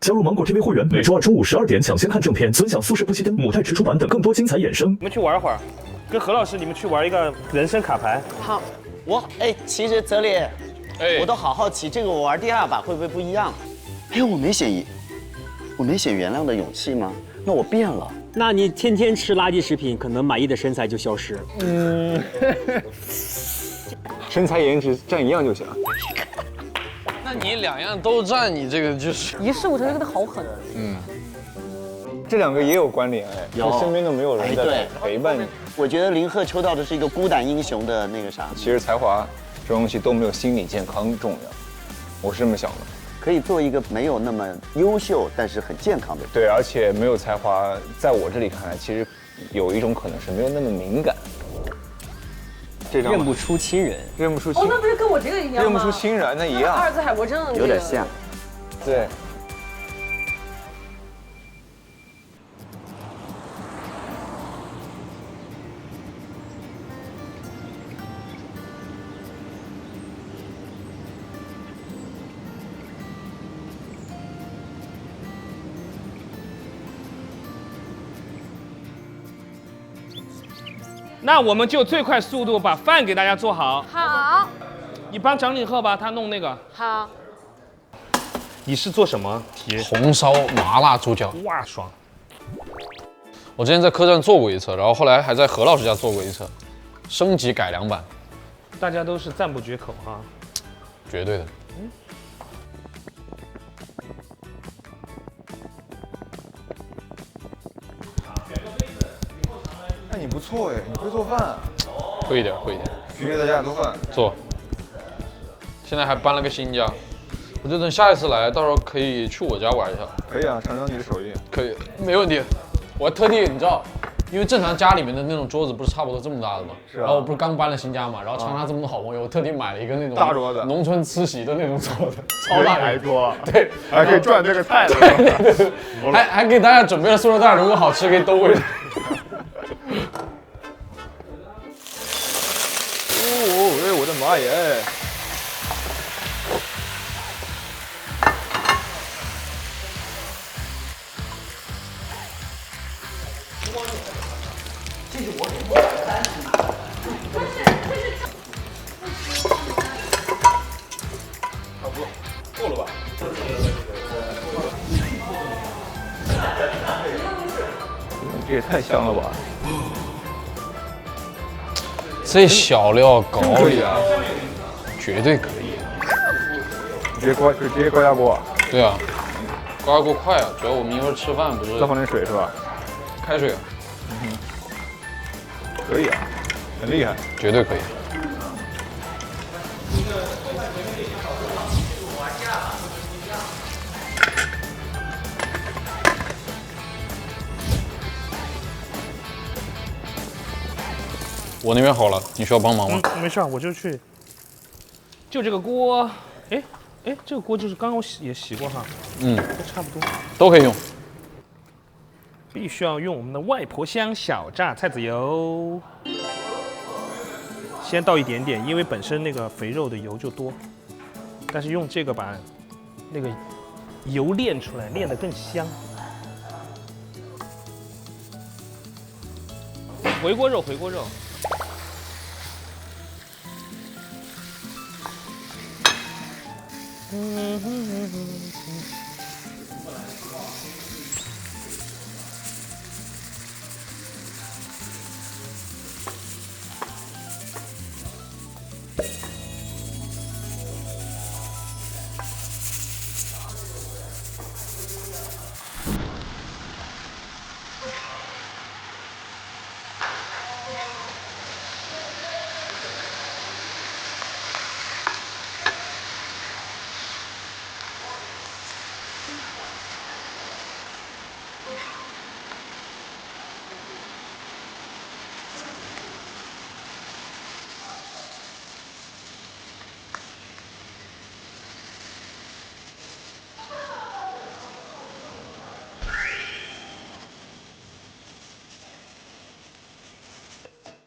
加入芒果 TV 会员，每周2中午12点抢先看正片，尊享宿舍不熄灯、母带直出版等更多精彩衍生。你们去玩会儿，跟何老师你们去玩一个人生卡牌。好，其实泽里，我都好好奇，这个我玩第2把会不会不一样？我没写原谅的勇气吗？那我变了。那你天天吃垃圾食品，可能满意的身材就消失。身材颜值占一样就行。那你2样都占，你这个就是一事无成，这个好狠。这2个也有关联我身边都没有人在陪伴你。我觉得林鹤抽到的是一个孤胆英雄的那个啥。其实才华这东西都没有心理健康重要，我是这么想的。可以做一个没有那么优秀，但是很健康的人。对，而且没有才华，在我这里看来，其实有一种可能是没有那么敏感。这张认不出亲人，认不出亲，那不是跟我这个一样吗？认不出亲人，那一样。阿尔兹海默症有点像。对。那我们就最快速度把饭给大家做好。好，你帮长岭鹤吧，他弄那个。好。你是做什么题？红烧麻辣猪脚。哇，爽！我之前在客栈做过一次，然后后来还在何老师家做过一次，升级改良版。大家都是赞不绝口哈。绝对的。那你不错你会做饭。会一点。许愿在家做饭。做。现在还搬了个新家，我就等下一次来，到时候可以去我家玩一下。可以啊，尝尝你的手艺。可以，没问题。我特地，你知道，因为正常家里面的那种桌子不是差不多这么大的吗？是啊。然后我不是刚搬了新家嘛，然后常常这么多好朋友，我特地买了一个那种大桌子，农村吃席的那种桌子，超大台桌。对，还可以转这个菜的。还给大家准备了塑料袋，如果好吃可以兜回去。我的妈耶！够了吧？这也太香了吧！这小料搞可以啊，绝对可以。直接高压锅。对啊，高压锅快啊，主要我们一会儿吃饭不是。再放点水是吧？开水啊。可以啊，很厉害。绝对可以。我那边好了，你需要帮忙吗？没事，我就去。就这个锅，这个锅就是刚刚我也洗过哈。都差不多。都可以用。必须要用我们的外婆香小榨菜籽油，先倒一点点，因为本身那个肥肉的油就多，但是用这个把那个油炼出来，炼得更香。回锅肉。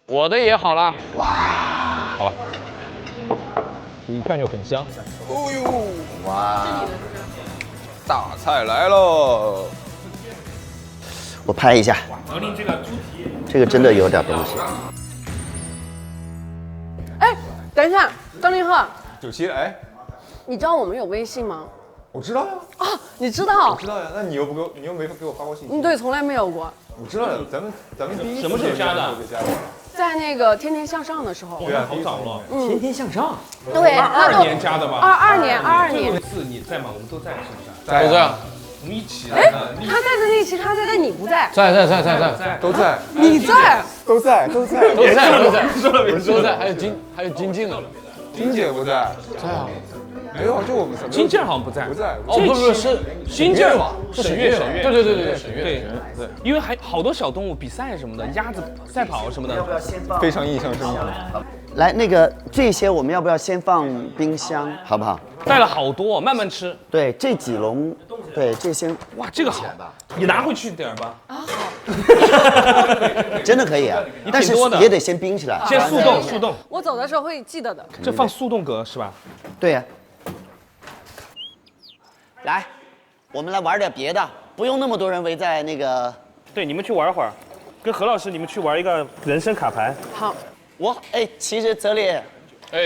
我的也好了。哇，好了，一看就很香。哦呦，哇！大菜来喽！我拍一下。这个真的有点东西。哎，等一下，张凌赫， 97，哎，你知道我们有微信吗？我知道呀，啊，你知道？知道呀。那你又没给我发过信息。对，从来没有过。我知道呀，咱们第一什么时候加的？在那个《天天向上》的时候。对啊，好早了。天天向上。对22年加的吧？22年。这次你在吗？我们都在，是不是？在都这样。我们一起。哎，他在的那期他在，但你不在。在，都在。你在？都在。都在，还有金靖呢。金姐不在。在啊。没有，就我们金靖好像不在。不在。哦，不是金靖是沈月。对，沈月。对，因为还好多小动物比赛什么的，鸭子赛跑什么的，非常印象深刻。来，那个这些我们要不要先放冰箱，好不好？带了好多，慢慢吃。对，这几笼，对，这些哇，这个好，你拿回去点儿吧。啊，好。真的可以啊，但是也得先冰起来，先速冻。我走的时候会记得的。这放速冻格是吧？对呀。来，我们来玩点别的，不用那么多人围在那个。对，你们去玩会儿，跟何老师你们去玩一个人生卡牌。好。其实泽里，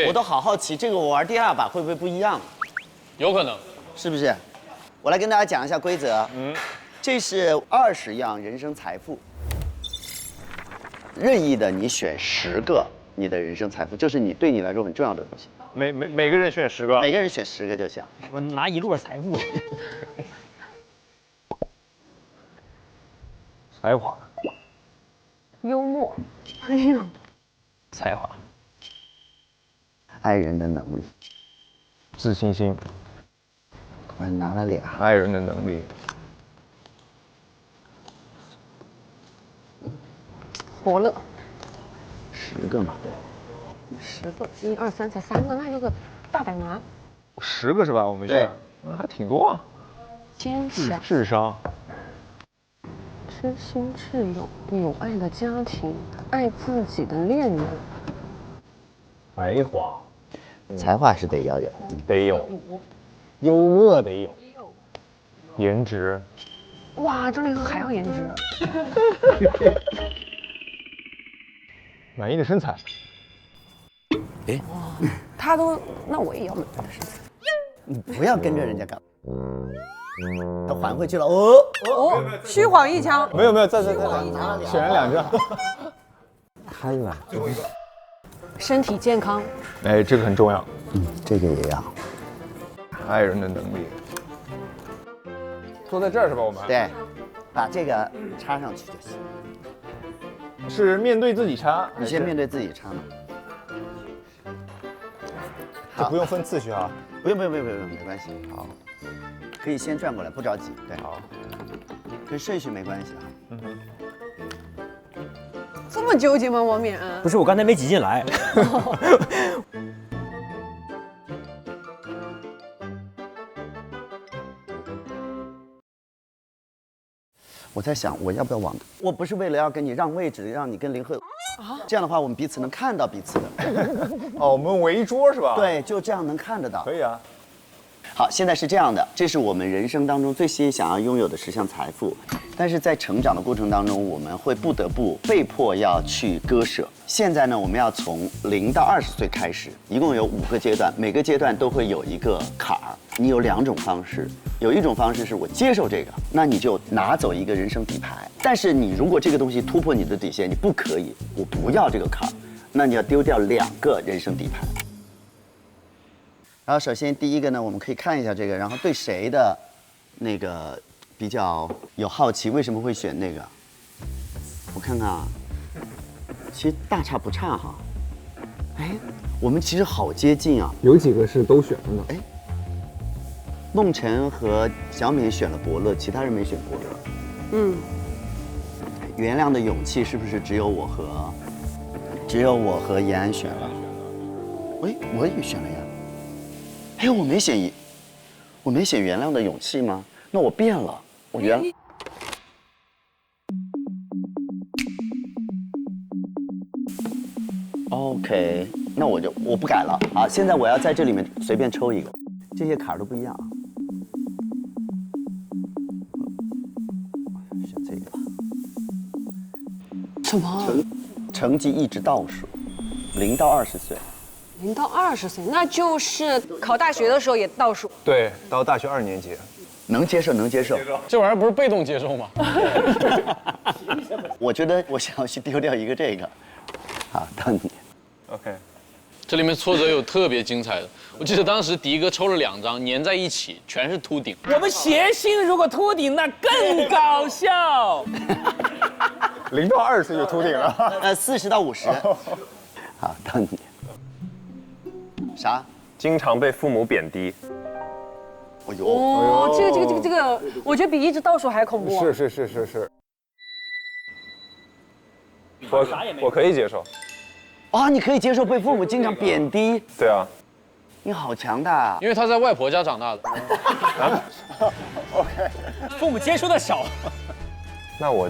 我都好好奇，这个我玩第2把会不会不一样？有可能，是不是？我来跟大家讲一下规则。这是20样人生财富，任意的你选10个你的人生财富，就是对你来说很重要的东西。每个人选10个，每个人选10个就行。我拿一摞财富。才华，幽默。才华，爱人的能力，自信心，我拿了2。爱人的能力，伯乐。10个嘛。10个，1、2、3才3个，那有个大胆拿。 10个是吧？我们对，还挺多啊。坚强。智商。知心挚友，有爱的家庭，爱自己的恋人。才华，才华是得要有，得有，幽默得有，颜值。哇，张凌赫还要颜值。满意的身材。哎，他都，那我也要满意的身材。你不要跟着人家搞。他还回去了虚晃一枪。没有，再选2张。贪婪，最后一个。身体健康。哎，这个很重要。这个也要。爱人的能力。坐在这儿是吧？我们对，把这个插上去就行。是面对自己插，你先面对自己插嘛。这不用分次序啊。不用，没关系。好。可以先转过来，不着急。对，好，跟顺序没关系啊。这么纠结吗，王冕？不是，我刚才没挤进来。我在想，我要不要往？我不是为了要跟你让位置，让你跟凌赫这样的话，我们彼此能看到彼此的。哦，我们围一桌是吧？对，就这样能看得到。可以啊。好，现在是这样的，这是我们人生当中最想要拥有的10项财富，但是在成长的过程当中，我们会不得不被迫要去割舍。现在呢，我们要从0到20岁开始，一共有5个阶段，每个阶段都会有一个坎儿。你有2种方式，有一种方式是我接受这个，那你就拿走一个人生底牌。但是你如果这个东西突破你的底线，你不可以，我不要这个坎儿，那你要丢掉2个人生底牌。然后首先第一个呢，我们可以看一下这个，然后对谁的那个比较有好奇，为什么会选那个？我看看啊，其实大差不差哈。哎，我们其实好接近啊。有几个是都选了呢？哎，孟晨和小敏选了伯乐，其他人没选伯乐。原谅的勇气是不是只有我和延安选了？哎，我也选了呀。哎，我没选原谅的勇气吗？那我变了，我原。OK， 那我不改了。好，现在我要在这里面随便抽一个，这些卡都不一样啊。什么成绩一直倒数，0到20岁。 0到20岁，那就是考大学的时候也倒数。对，到大学2年级，能接受，能接受。这玩意儿不是被动接受吗？我觉得我想要去丢掉一个这个。好，到你。 OK， 这里面挫折有特别精彩的，我记得当时迪哥抽了2张粘在一起，全是秃顶。我们谐星如果秃顶，那更搞笑。 0到20岁就秃顶了。40到50。好，到你。啥？经常被父母贬低。哎呦，哦，这个，我觉得比一直倒数还恐怖。是。我可以接受。啊，你可以接受被父母经常贬低？对啊。你好强大啊！因为他在外婆家长大的。父母接触的少。那我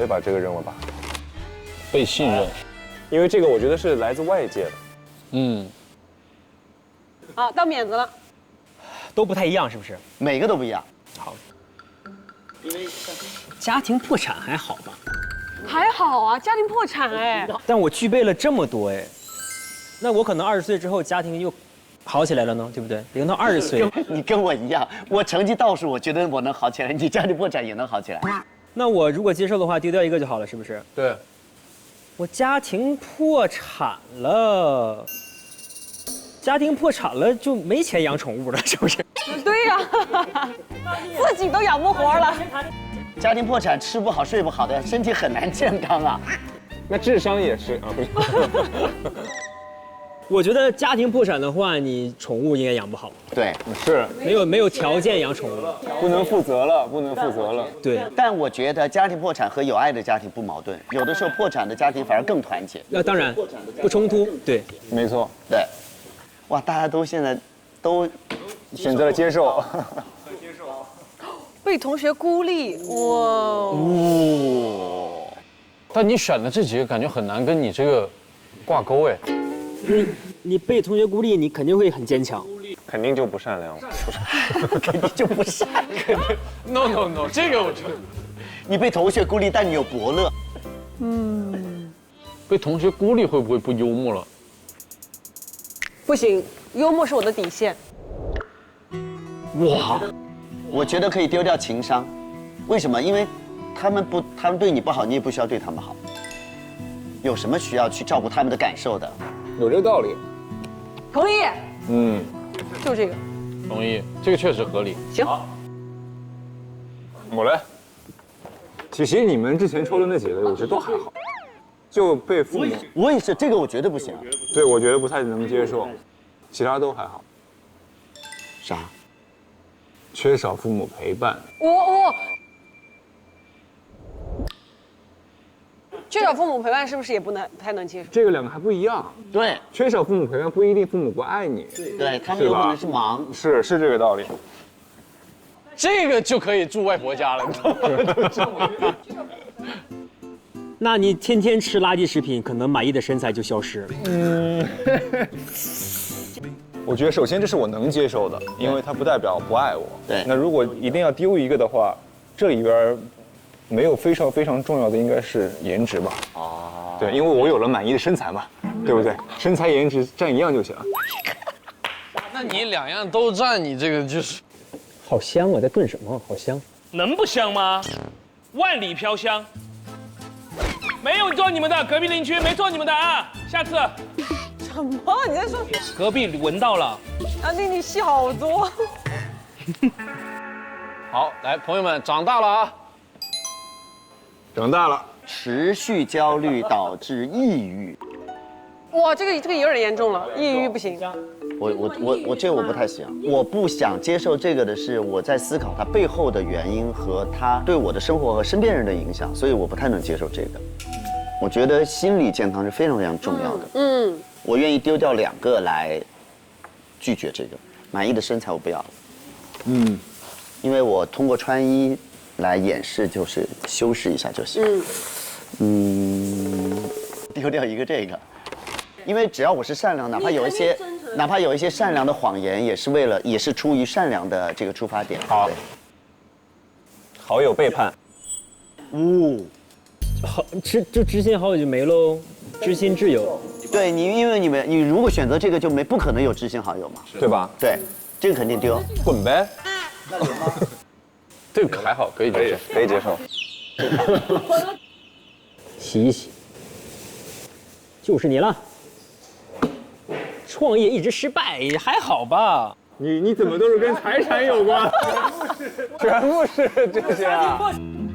也把这个扔了吧。被信任。因为这个我觉得是来自外界的。嗯。好，到免子了。都不太一样，是不是？每个都不一样。好。家庭破产还好吧？还好啊，家庭破产哎。但我具备了这么多哎，那我可能20岁之后家庭又好起来了呢，对不对？0到20岁，你跟我一样，我成绩倒数，我觉得我能好起来，你家庭破产也能好起来。那我如果接受的话，丢掉一个就好了，是不是？对。我家庭破产了。 家庭破产了就没钱养宠物了，是不是？对呀，自己都养不活了。家庭破产，吃不好睡不好的，身体很难健康啊。那智商也是啊，不是？我觉得家庭破产的话，你宠物应该养不好。对，是没有条件养宠物，不能负责了，不能负责了。对。但我觉得家庭破产和有爱的家庭不矛盾，有的时候破产的家庭反而更团结。那当然，不冲突。对，没错。对。 哇，大家都现在都选择了接受，被同学孤立，哇！但你选的这几个感觉很难跟你这个挂钩哎。你被同学孤立，你肯定会很坚强，肯定就不善良了，肯定就不善良。No， 这个我觉得你被同学孤立，但你有伯乐。被同学孤立会不会不幽默了？ 不行，幽默是我的底线。哇，我觉得可以丢掉情商，为什么？因为他们对你不好，你也不需要对他们好。有什么需要去照顾他们的感受的？有这个道理。同意。嗯，就这个。同意，这个确实合理。行。我来。其实你们之前抽的那几个，我觉得都还好。 就被父母，我也是，这个我绝对不行。对，我觉得不太能接受，其他都还好。啥？缺少父母陪伴。我缺少父母陪伴是不是也不太能接受？这个两个还不一样。对，缺少父母陪伴不一定父母不爱你。对他们有可能是忙。是这个道理。这个就可以住外婆家了，你知道吗？那你天天吃垃圾食品，可能满意的身材就消失了。我觉得首先这是我能接受的，因为它不代表不爱我。对。那如果一定要丢一个的话，这里边没有非常重要的，应该是颜值吧？哦。对，因为我有了满意的身材嘛，对不对？身材颜值占一样就行。那你2样都占，你这个就是。好香啊！在炖什么？好香。能不香吗？万里飘香。 没有做你们的，隔壁邻居没做你们的啊！下次什么？你在说？隔壁闻到了。阿弟，你戏好多。好，来，朋友们，长大了啊！长大了，持续焦虑导致抑郁。哇，这个有点严重了，抑郁不行。我这个我不太行，我不想接受这个的是我在思考它背后的原因和它对我的生活和身边人的影响，所以我不太能接受这个。我觉得心理健康是非常重要的。我愿意丢掉2个来拒绝这个。满意的身材我不要了。因为我通过穿衣来掩饰，就是修饰一下就行。丢掉一个这个。 因为只要我是善良，哪怕有一些善良的谎言，也是出于善良的这个出发点。好，好友背叛。好就知心好友就没喽，知心挚友。对你，因为你如果选择这个就不可能有知心好友嘛，对吧？对，这个肯定丢。滚呗。这个还好，可以接受，可以接受。洗一洗，就是你了。创业一直失败，还好吧？你怎么都是跟财产有关？全部是这些啊！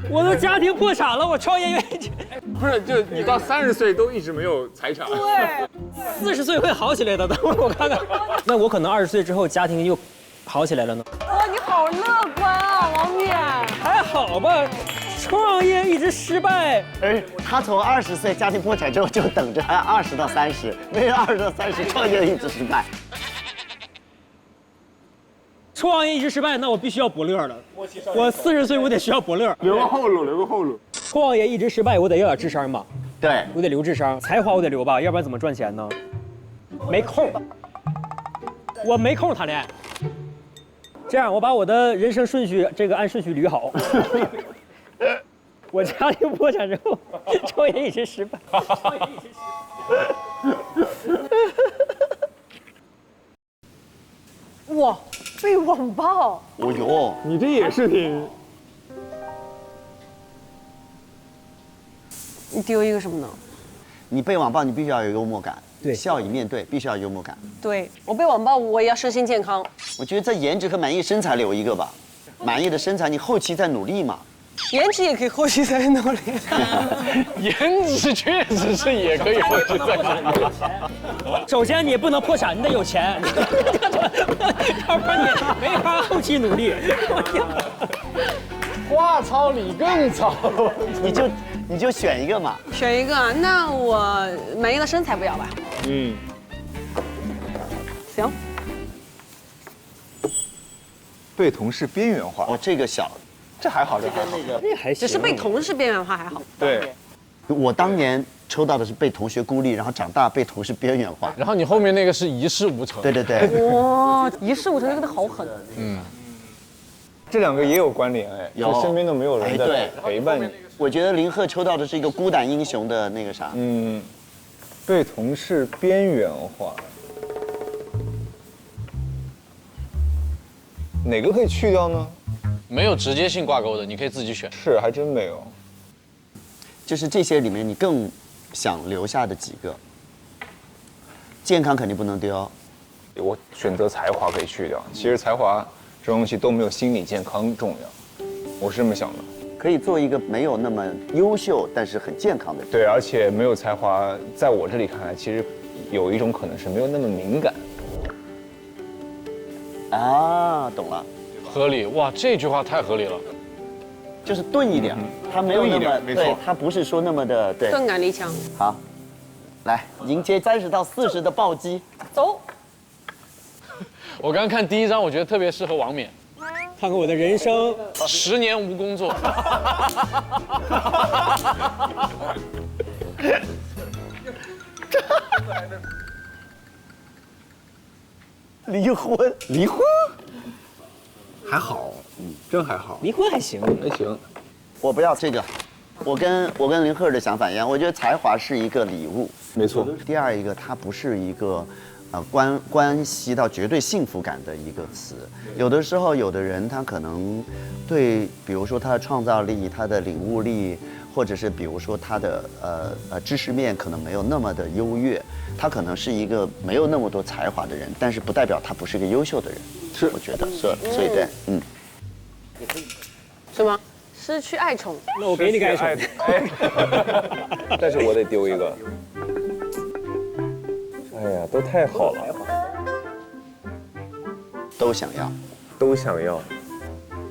我的家庭破产了，我创业不是，就你到30岁都一直没有财产。对，40岁会好起来的。等会儿我看看，那我可能20岁之后家庭又好起来了呢。哇，你好乐观啊，王冕。还好吧，创业一直失败。而他从20岁家庭破产之后就等着20到30，没有20到30创业一直失败。创业一直失败，那我必须要伯乐了。我40岁我得需要伯乐，留个后路，留个后路。创业一直失败，我得要点智商嘛。对，我得留智商，才华我得留吧，要不然怎么赚钱呢？没空，我没空谈恋爱。这样，我把我的人生顺序按顺序捋好。我家庭破产之后，创业一直失败。哇，被网暴！哦呦，你这也是挺……你丢一个什么呢？你被网暴，你必须要有幽默感，对，笑以面对，必须要有幽默感。对我被网暴，我也要身心健康。我觉得在颜值和满意身材留一个吧，满意的身材你后期再努力嘛。颜值也可以后期再努力。颜值确实是也可以后期再努力。首先你不能破产，你得有钱，要不然你没法后期努力。话糙理更糙，你就选一个嘛。选一个啊，那我满意的身材不要吧？嗯，行。被同事边缘化。哦，这个小，这还好，这还好。这还行，只是被同事边缘化还好。对，我当年抽到的是被同学孤立，然后长大被同事边缘化。然后你后面那个是一事无成。对对对。哇，一事无成，这个好狠。嗯，这两个也有关联哎，有就身边都没有人在陪伴你。我觉得林鹤抽到的是一个孤胆英雄的那个啥。嗯，被同事边缘化，哪个可以去掉呢？没有直接性挂钩的，你可以自己选。是，还真没有。就是这些里面，你更想留下的几个？健康肯定不能丢。我选择才华可以去掉，其实才华这东西都没有心理健康重要，我是这么想的。可以做一个没有那么优秀，但是很健康的人。对，而且没有才华，在我这里看来，其实有一种可能是没有那么敏感。啊，懂了。合理，哇，这句话太合理了。就是钝一点，他没有那么没错，他不是说那么的对。钝感力强。好，来迎接30到40的暴击。走。我刚刚看第一张，我觉得特别适合王冕。看看我的人生，10年无工作。离婚，离婚，还好，真还好，离婚还行，还行。我不要这个，我跟林鹤的想法一样，我觉得才华是一个礼物，没错。第二一个，它不是一个。关系到绝对幸福感的一个词，有的时候有的人他可能对，比如说他的创造力、他的领悟力，或者是比如说他的知识面可能没有那么的优越，他可能是一个没有那么多才华的人，但是不代表他不是一个优秀的人，是我觉得是，所以对，嗯，是吗？失去爱宠，那我给你个爱宠，但是我得丢一个。哎呀，都太好了，都想要，都想要，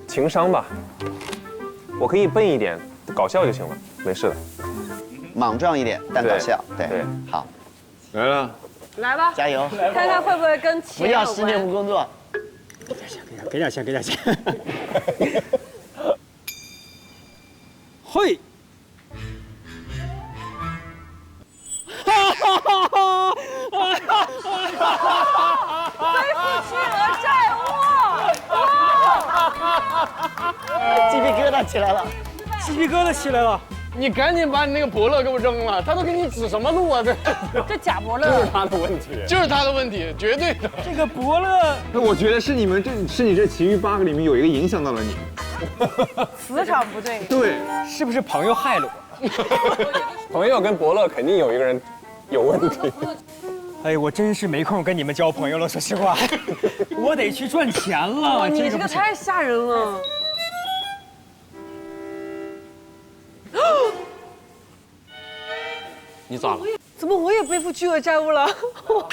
情商吧，我可以笨一点，搞笑就行了，没事的。莽撞一点，但搞笑，对，好，来了，来吧，加油，看看会不会跟钱不要有关。10年无工作，给点钱，给点钱。嘿。背负巨额债务，鸡皮疙瘩起来了，鸡皮疙瘩起来了。你赶紧把你那个伯乐给我扔了，他都给你指什么路啊？这假伯乐就是他的问题。就是他的问题，绝对的。这个伯乐，那我觉得是你这其余8个里面有一个影响到了你。磁场不对。对，是不是朋友害了我？朋友跟伯乐肯定有一个人有问题。哎，我真是没空跟你们交朋友了，说实话，我得去赚钱了。你这不行个太吓人了。你咋了？怎么我也背负巨额债务了？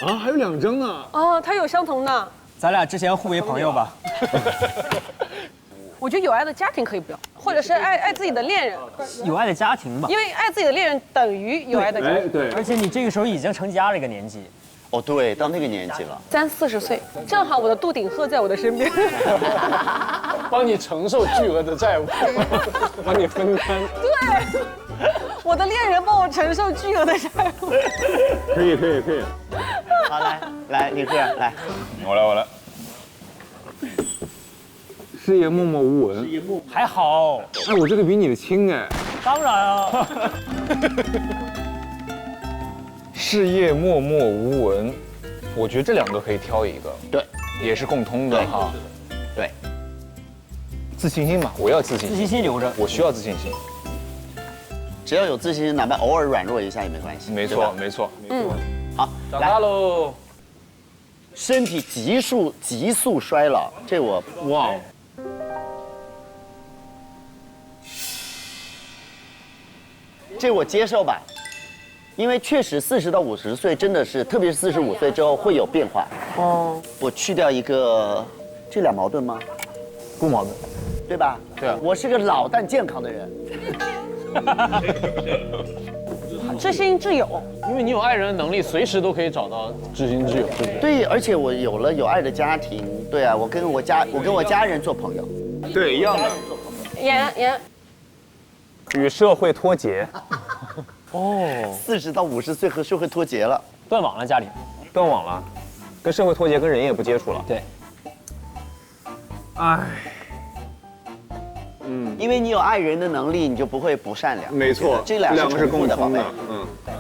啊，还有2张呢。哦，他有相同的。咱俩之前互为朋友吧。我觉得有爱的家庭可以不要，或者是爱自己的恋人，有爱的家庭吧。因为爱自己的恋人等于有爱的家庭。对。而且你这个时候已经成家了一个年纪。哦，对，到那个年纪了。30、40岁，正好我的杜顶鹤在我的身边。帮你承受巨额的债务，帮你分担。对，我的恋人帮我承受巨额的债务。可以。好，来，你喝，来。我来。事业默默无闻。还好。哎，我这个比你的轻哎。当然啊。事业默默无闻，我觉得这2个可以挑一个。对，也是共通的哈。对。自信心嘛，我要自信心。自信心留着。我需要自信心。只要有自信心，哪怕偶尔软弱一下也没关系。没错。好，长大喽。身体急速衰老，这我哇。这我接受吧，因为确实40到50岁真的是，特别是45岁之后会有变化。哦，我去掉一个，这俩矛盾吗？不矛盾，对吧？对啊，我是个老但健康的人。知心挚友，因为你有爱人的能力，随时都可以找到知心挚友。对，而且我有了有爱的家庭，对啊，我跟我家人做朋友。对，一样的。演。与社会脱节。哦，40到50岁和社会脱节了，断网了，家里断网了，跟社会脱节，跟人也不接触了。对。唉。因为你有爱人的能力，你就不会不善良。没错，这两个是共通的，宝贝。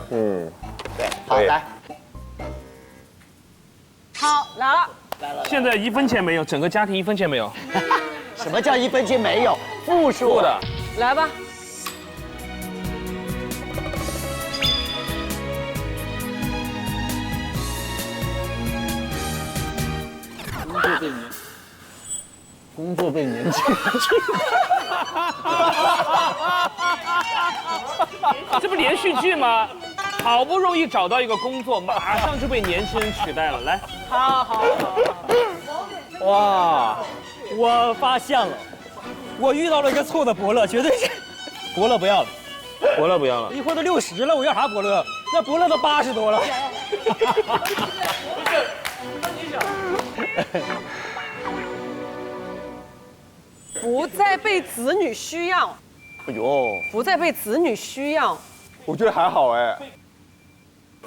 对，好来。好，来了。现在1分钱没有，整个家庭1分钱没有。什么叫1分钱没有？负数的。来吧。工作被年轻人这不连续剧吗？好不容易找到一个工作，马上就被年轻人取代了。来，好。哇，我发现了，我遇到了一个错的伯乐，绝对是伯乐不要了。伯乐不要了，一会儿都60了，我要啥伯乐？那伯乐都80多了。不再被子女需要。哎呦，不再被子女需要。我觉得还好哎。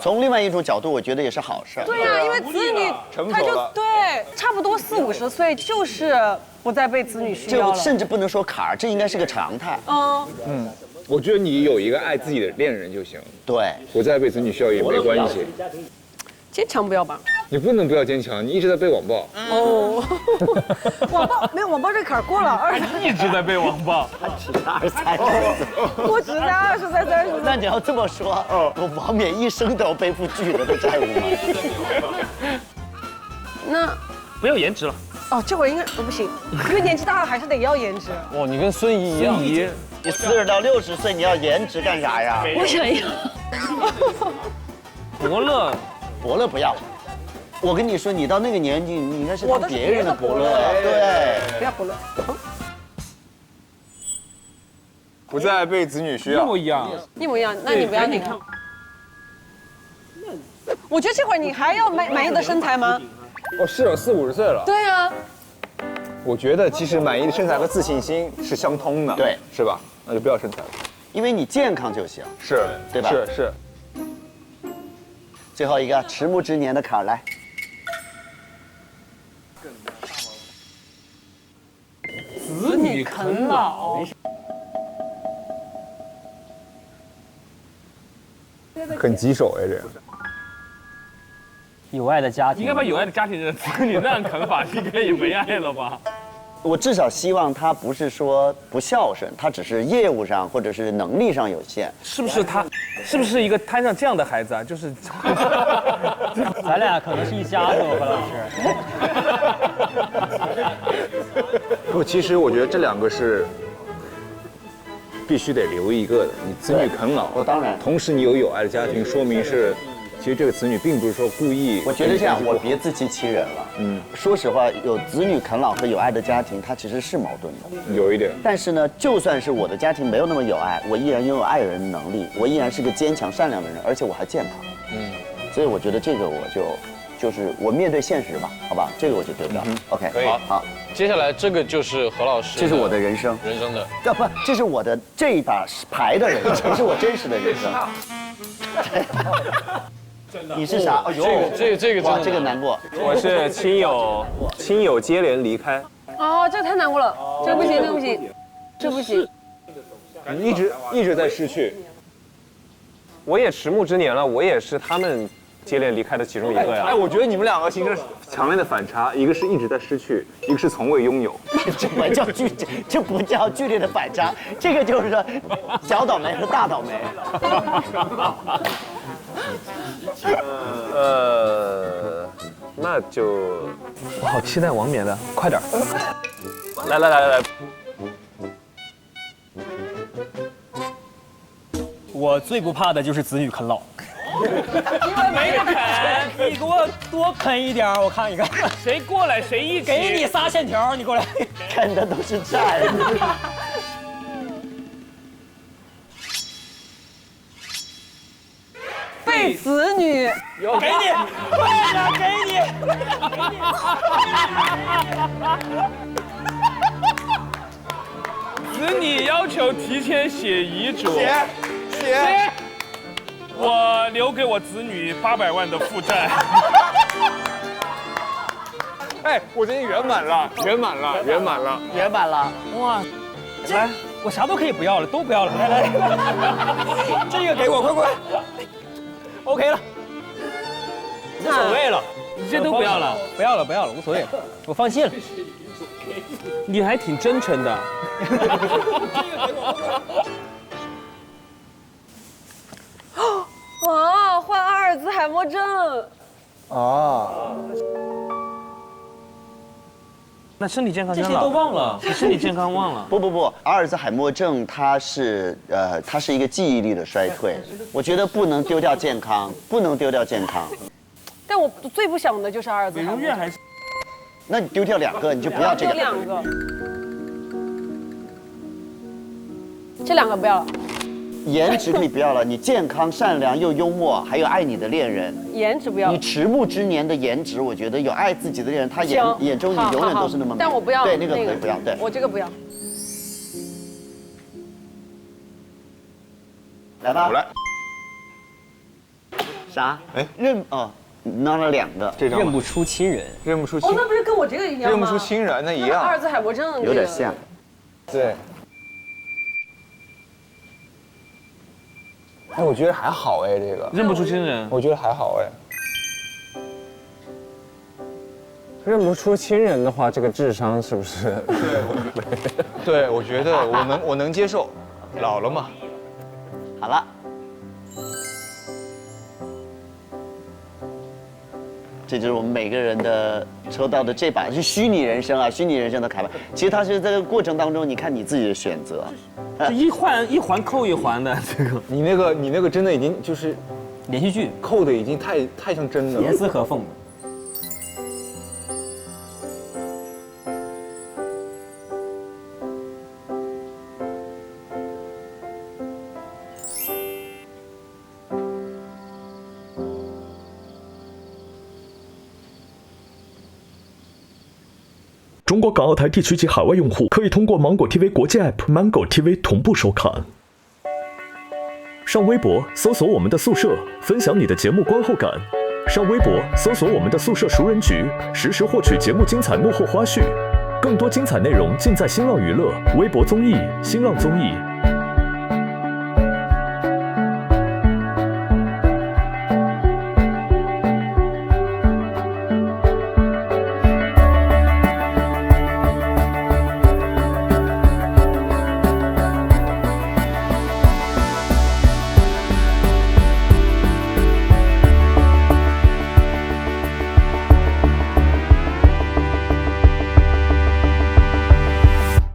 从另外一种角度，我觉得也是好事。对呀，因为子女他就对，差不多40、50岁就是不再被子女需要了。这甚至不能说坎儿，这应该是个常态。我觉得你有一个爱自己的恋人就行。对，不再被子女需要也没关系。坚强不要吧？你不能不要坚强，你一直在被网暴。哦，网暴没有网暴这坎儿过了一直在被网暴。我只在23、34。那你要这么说，我王冕一生都要背负巨额的债务吗？那不要颜值了。哦，这会儿应该不行，因为年纪大了还是得要颜值。哇，你跟孙怡一样。你40到60岁，你要颜值干啥呀？我想要。伯乐不要。我跟你说，你到那个年纪，你应该是当别人的伯乐。对，不要伯乐。不再被子女需要。一模一样。那你不要那个。我觉得这会儿你还要满意的身材吗？哦，是哦，40、50岁了。对啊。我觉得其实满意的身材和自信心是相通的。对，是吧？那就不要身材了，因为你健康就行。是，对吧？是。最后一个迟暮之年的坎儿来。子女啃老。很棘手哎，这样。有爱的家庭，应该把有爱的家庭人子女那样啃法，应该也没爱了吧？我至少希望他不是说不孝顺，他只是业务上或者是能力上有限。是不是他？是不是一个摊上这样的孩子啊？就是，咱俩可能是一家子，何老师。不，其实我觉得这两个是必须得留一个的。你子女啃老，当然，同时你有爱的家庭，说明是。其实这个子女并不是说故意，我觉得这样，我别自欺欺人了。说实话，有子女啃老和有爱的家庭，它其实是矛盾的，有一点。但是呢，就算是我的家庭没有那么有爱，我依然拥有爱人的能力，我依然是个坚强善良的人，而且我还健康。所以我觉得这个我就是我面对现实吧，好吧，这个我就对不了。OK， 可以，好，接下来这个就是何老师，这是我的人生的，不，这是我的这一把牌的人生，这是我真实的人生。你是啥？哎呦，这个哇，这个难过。我是亲友接连离开。哦，这个太难过了，这不行，这不行，这不行。一直在失去。我也迟暮之年了，我也是他们接连离开的其中一个呀。哎，我觉得你们两个形成强烈的反差，一个是一直在失去，一个是从未拥有。这不叫剧烈的反差，这个就是说小倒霉和大倒霉。那就我好期待王冕的，快点！来，我最不怕的就是子女啃老。没得啃，你给我多啃一点，我看一看。谁过来谁一起。给你仨线条，你过来。啃的都是债。被子女，给你，快点给你。子女要求提前写遗嘱，写。我留给我子女800万的负债。哎，我这圆满了。哇，来，我啥都可以不要了，都不要了。来，这个给我，快。OK 了，无所谓了，你这都不要了，不要了，无所谓，我放弃了。你还挺真诚的。啊，患阿尔兹海默症。那身体健康这些都忘了，你身体健康忘了。不，阿尔兹海默症它是一个记忆力的衰退。我觉得不能丢掉健康，但我最不想的就是阿尔兹海默症。那你丢掉2个，你就不要这个。这2个不要了。颜值可以不要了，你健康、善良又幽默，还有爱你的恋人。颜值不要。你迟暮之年的颜值，我觉得有爱自己的恋人，他眼中你永远都是那么美。但我不要。对，那个可以不要。对，我这个不要。来吧。我来。啥？哎，拿了2个，这张认不出亲人，认不出。哦，那不是跟我这个一样吗？认不出亲人，那一样。阿尔兹海默症有点像。对。哎，我觉得还好哎，这个认不出亲人，我觉得还好哎。认不出亲人的话，这个智商是不是？对，我觉得我能接受，老了嘛。好了。这就是我们每个人的抽到的这把是虚拟人生啊，虚拟人生的卡牌。其实它是在这个过程当中，你看你自己的选择。这一环扣一环的这个。你那个真的已经就是连续剧扣的已经太像真的了，严丝合缝的。中国港澳台地区及海外用户可以通过芒果 TV 国际 App、Mango TV 同步收看。上微博搜索我们的宿舍，分享你的节目观后感。上微博搜索我们的宿舍熟人局，实时获取节目精彩幕后花絮。更多精彩内容尽在新浪娱乐、微博综艺、新浪综艺。